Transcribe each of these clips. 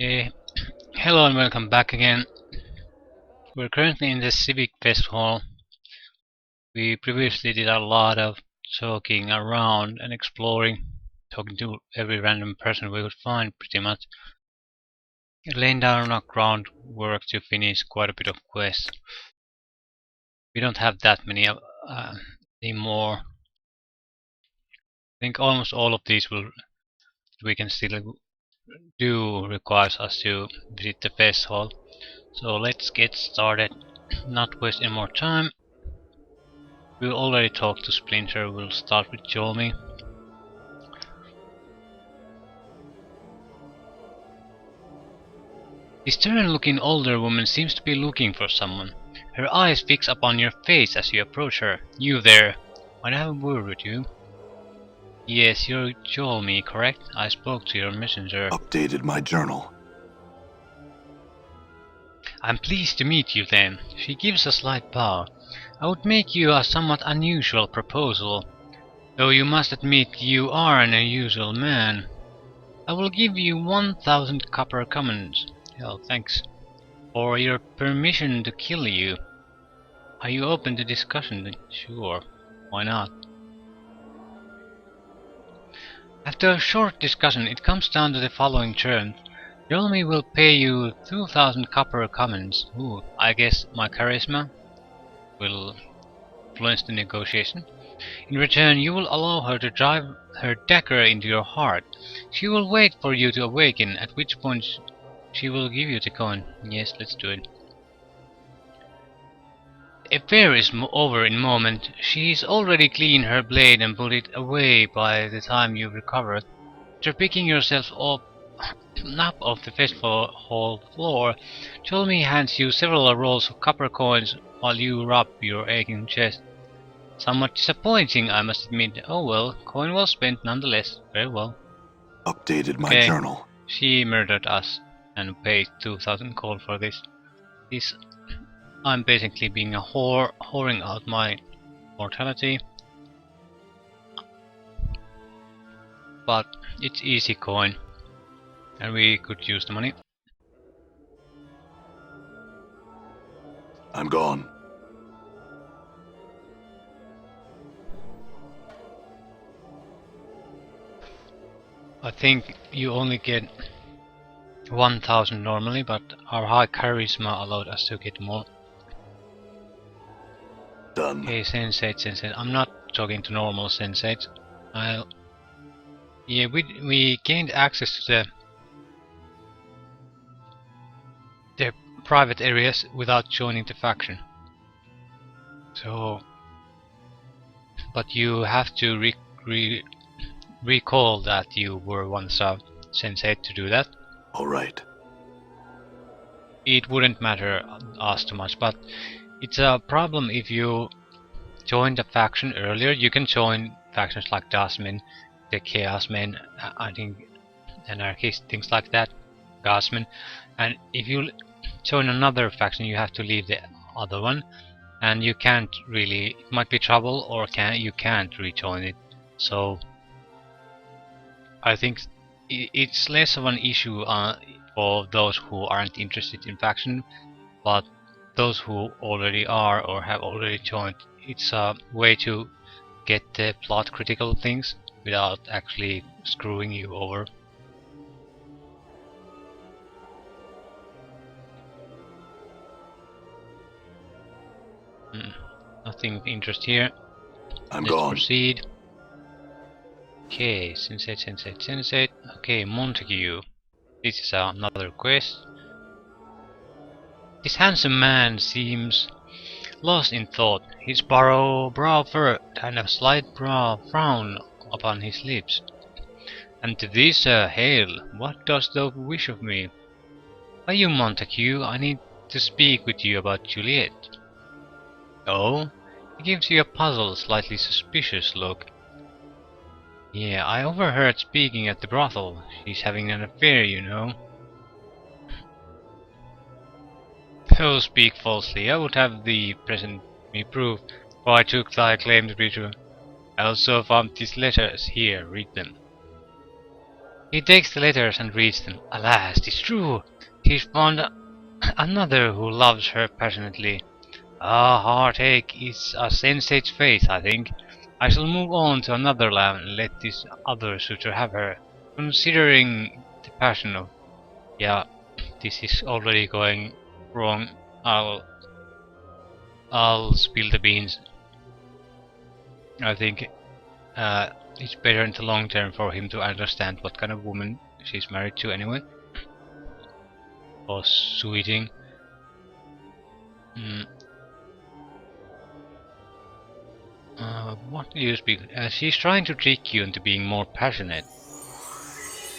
Eh, Hello and welcome back again. We're currently in the Civic Festival. We previously did a lot of talking around and exploring, talking to every random person we could find pretty much. Laying down our groundwork to finish quite a bit of quests. We don't have that many anymore. I think almost all of these we can still do requires us to visit the festival. So let's get started, not waste any more time. We'll already talk to Splinter, we'll start with Jolmy. The stern-looking older woman seems to be looking for someone. Her eyes fix upon your face as you approach her. You there. Might I have a word with you? Yes, you're Jolmy, correct? I spoke to your messenger. Updated my journal. I'm pleased to meet you then. She gives a slight bow. I would make you a somewhat unusual proposal. Though you must admit you are an unusual man. I will give you 1,000 copper commons. Hell, thanks. For your permission to kill you. Are you open to discussion? Sure. Why not? After a short discussion, it comes down to the following terms. Jeremy will pay you 2,000 copper commons. Ooh, I guess my charisma will influence the negotiation. In return, you will allow her to drive her dagger into your heart. She will wait for you to awaken, at which point she will give you the coin. Yes, let's do it. The affair is over in a moment. She's already cleaned her blade and put it away by the time you recovered. After picking yourself up off the festival hall floor, Ptolemy hands you several rolls of copper coins while you rub your aching chest. Somewhat disappointing, I must admit. Oh well, coin well spent nonetheless. Very well. Updated my Okay, journal. she murdered us and paid 2,000 gold for this. I'm basically being a whore, whoring out my mortality. But it's easy coin, and we could use the money. I'm gone. I think you only get 1,000 normally, but our high charisma allowed us to get more. Done. Okay, sensate. I'm not talking to normal sensates. Yeah, we gained access to the private areas without joining the faction. So, but you have to recall that you were once a sensate to do that. Alright. It wouldn't matter us too much, but it's a problem if you join the faction earlier. You can join factions like Dustmen, the Chaos Men, I think Anarchists, things like that, Guardsmen, and if you join another faction you have to leave the other one, and you can't really, it might be trouble or you can't rejoin it. So I think it's less of an issue for those who aren't interested in faction, but those who already are or have already joined, it's a way to get the plot critical things without actually screwing you over. Nothing of interest here. Let's gone. Proceed. Okay, sensate. Okay, Montague. This is another quest. This handsome man seems lost in thought, his brow furrowed and a slight brow frown upon his lips. And to thee, sir, hail, what dost thou wish of me? Are you Montague? I need to speak with you about Juliet. Oh? He gives you a puzzled, slightly suspicious look. Yeah, I overheard speaking at the brothel. She's having an affair, you know. Oh, speak falsely. I would have thee present me proof, for I took thy claim to be true. I also found these letters. Here, read them. He takes the letters and reads them. Alas, 'tis true! She's found another who loves her passionately. Ah, heartache is a sensate's fate, I think. I shall move on to another land and let this other suitor have her. Considering the passion of... Yeah, this is already going wrong. I'll spill the beans. I think it's better in the long term for him to understand what kind of woman she's married to anyway. Or sweeting. Mm. What do you speak? She's trying to trick you into being more passionate.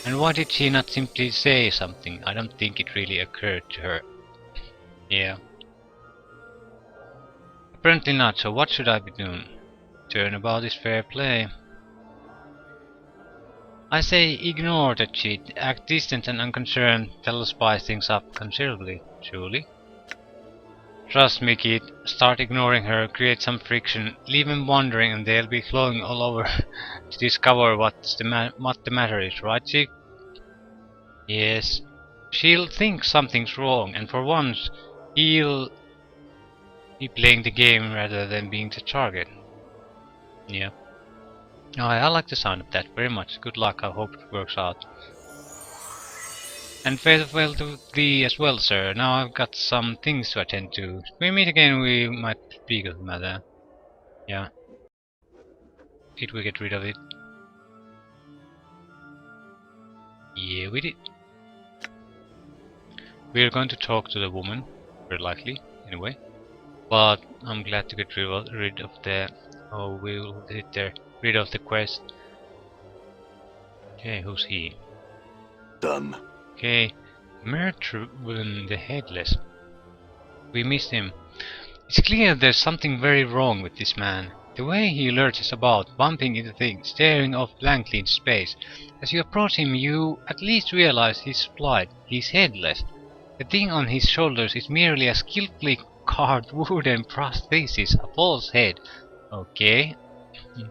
And why did she not simply say something? I don't think it really occurred to her. Yeah. Apparently not, so what should I be doing? Turnabout is fair play. I say ignore the cheat, act distant and unconcerned, that'll spice things up considerably, surely. Trust me, kid, start ignoring her, create some friction, leave them wondering and they'll be clawing all over to discover what the matter is, right chick? Yes. She'll think something's wrong, and for once, he'll be playing the game rather than being the target. Yeah. Oh, I like the sound of that very much. Good luck, I hope it works out. And farewell to thee as well, sir. Now I've got some things to attend to. If we meet again, we might speak of the matter. Yeah. Did we get rid of it? Yeah, we did. We're going to talk to the woman, very likely, anyway. But I'm glad to get rid of the... Oh, we'll hit there. Rid of the quest. Okay, who's he? Done. Okay, Mertruin the Headless. We missed him. It's clear there's something very wrong with this man. The way he lurches about, bumping into things, staring off blankly into space. As you approach him, you at least realize his plight. He's headless. The thing on his shoulders is merely a skillfully carved wooden prosthesis, a false head. Okay.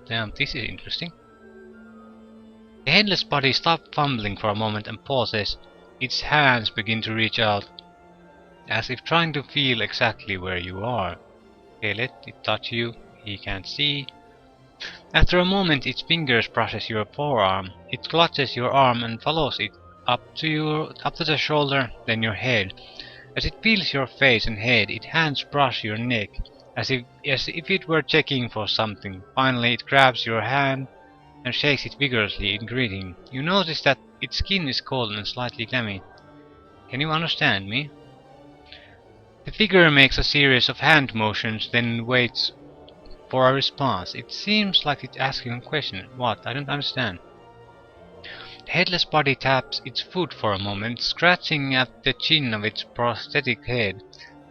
Damn, this is interesting. The headless body stops fumbling for a moment and pauses. Its hands begin to reach out, as if trying to feel exactly where you are. Okay, let it touch you. He can't see. After a moment, its fingers brushes your forearm. It clutches your arm and follows it up to the shoulder, then your head. As it feels your face and head, its hands brush your neck, as if it were checking for something. Finally, it grabs your hand and shakes it vigorously in greeting. You notice that its skin is cold and slightly clammy. Can you understand me? The figure makes a series of hand motions, then waits for a response. It seems like it's asking a question. What? I don't understand. The headless body taps its foot for a moment, scratching at the chin of its prosthetic head.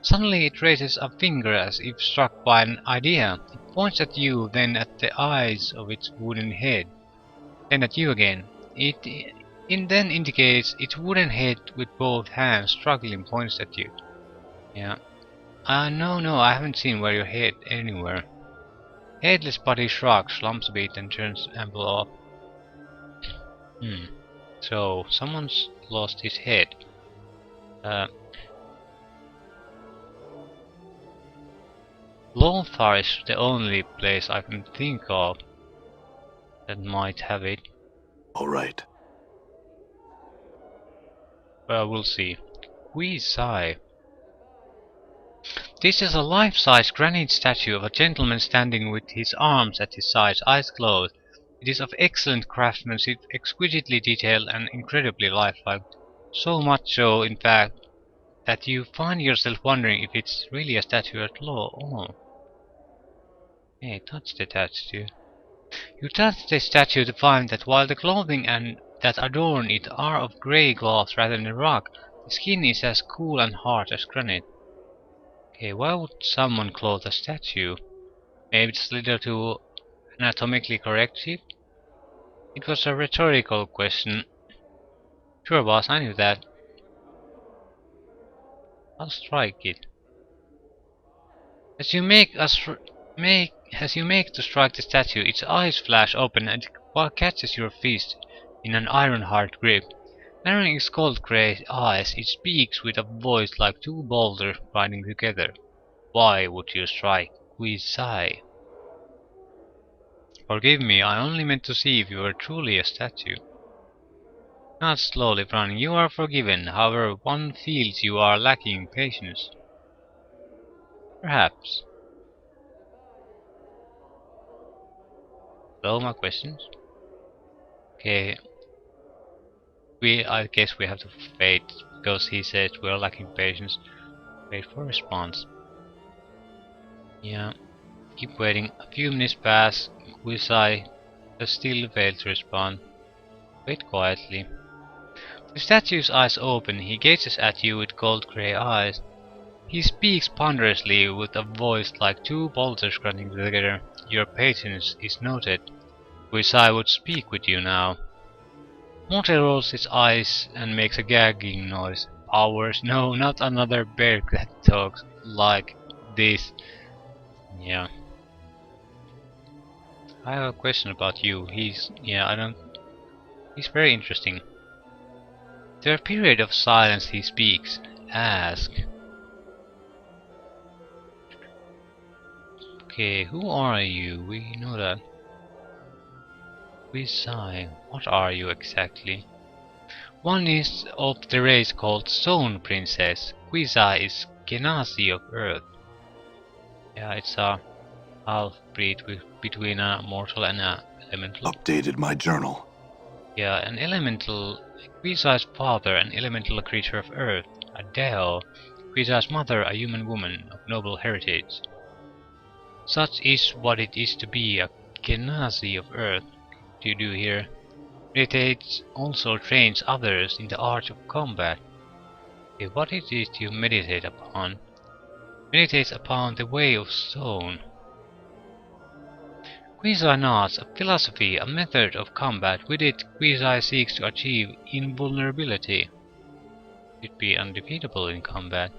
Suddenly it raises a finger as if struck by an idea. It points at you, then at the eyes of its wooden head, then at you again. It then indicates its wooden head with both hands, struggling, points at you. Yeah. No, I haven't seen where your head anywhere. Headless body shrugs, slumps a bit, and turns amble off. So, someone's lost his head. Lothar is the only place I can think of that might have it. All right. Well, we'll see. We sigh. This is a life-size granite statue of a gentleman standing with his arms at his sides, eyes closed. It is of excellent craftsmanship, exquisitely detailed and incredibly lifelike. So much so, in fact, that you find yourself wondering if it's really a statue at all. Oh. Hey, touch the statue. You touch the statue to find that while the clothing and that adorn it are of grey glass rather than rock, the skin is as cool and hard as granite. Okay, why would someone clothe a statue? Maybe it's a little too anatomically correct, Chief? It was a rhetorical question. Sure, boss, I knew that. I'll strike it. As you make to strike the statue, its eyes flash open and it catches your fist. in an iron-hard grip. Narrowing its cold grey eyes, it speaks with a voice like two boulders grinding together. Why would you strike? Quizai. Forgive me, I only meant to see if you were truly a statue. Not slowly, Fran, you are forgiven. However, one feels you are lacking patience. Perhaps. So, my questions? Okay, I guess we have to wait, because he said we are lacking patience. Wait for response. Yeah, keep waiting. A few minutes pass. Quizai does still fail to respond. Wait quietly. The statue's eyes open. He gazes at you with cold grey eyes. He speaks ponderously with a voice like two boulders grinding together. Your patience is noted. Quizai would speak with you now. Monte rolls his eyes and makes a gagging noise. Powers? No, not another bear that talks like this. Yeah. I have a question about you. He's very interesting. After a period of silence he speaks. Ask. Okay, who are you? We know that. We sigh. What are you exactly? One is of the race called Stone Princess. Quizai is Genasi of Earth. Yeah, it's a half-breed between a mortal and a elemental. Updated my journal. Yeah, an elemental. Quizai's father, an elemental creature of Earth, a Deo. Quizai's mother, a human woman of noble heritage. Such is what it is to be a Genasi of Earth. What do you do here? Meditates also trains others in the art of combat. Okay, what it is you meditate upon? Meditates upon the way of stone. Quizai nods, a philosophy, a method of combat. With it, Quizai seeks to achieve invulnerability. It be undefeatable in combat.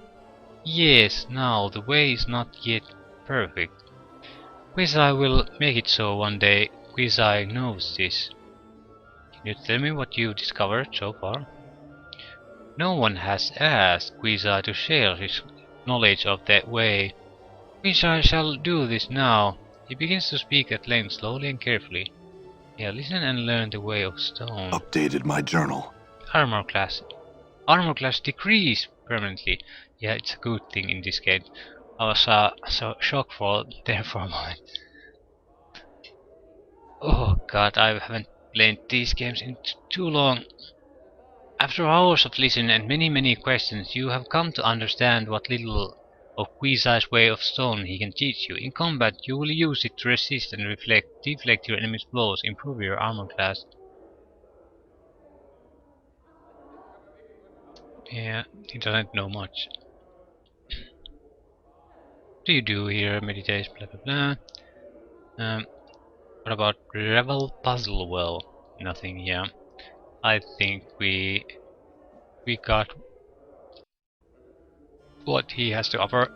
Yes, now the way is not yet perfect. Quizai will make it so one day. Quizai knows this. Can you tell me what you've discovered so far? No one has asked Quizai to share his knowledge of that way. Quizai shall do this now. He begins to speak at length, slowly and carefully. Yeah, listen and learn the way of stone. Updated my journal. Armor class. Armor class decrease permanently. Yeah, it's a good thing in this game. I was so shocked there for a moment. Oh god, I haven't played these games in too long. After hours of listening and many questions, you have come to understand what little of Quizai's way of stone he can teach you. In combat, you will use it to resist and deflect your enemy's blows, improve your armor class. Yeah, he doesn't know much. What do you do here? Meditation, blah blah blah. What about Revel Puzzle? Well, nothing, yeah. I think we got what he has to offer.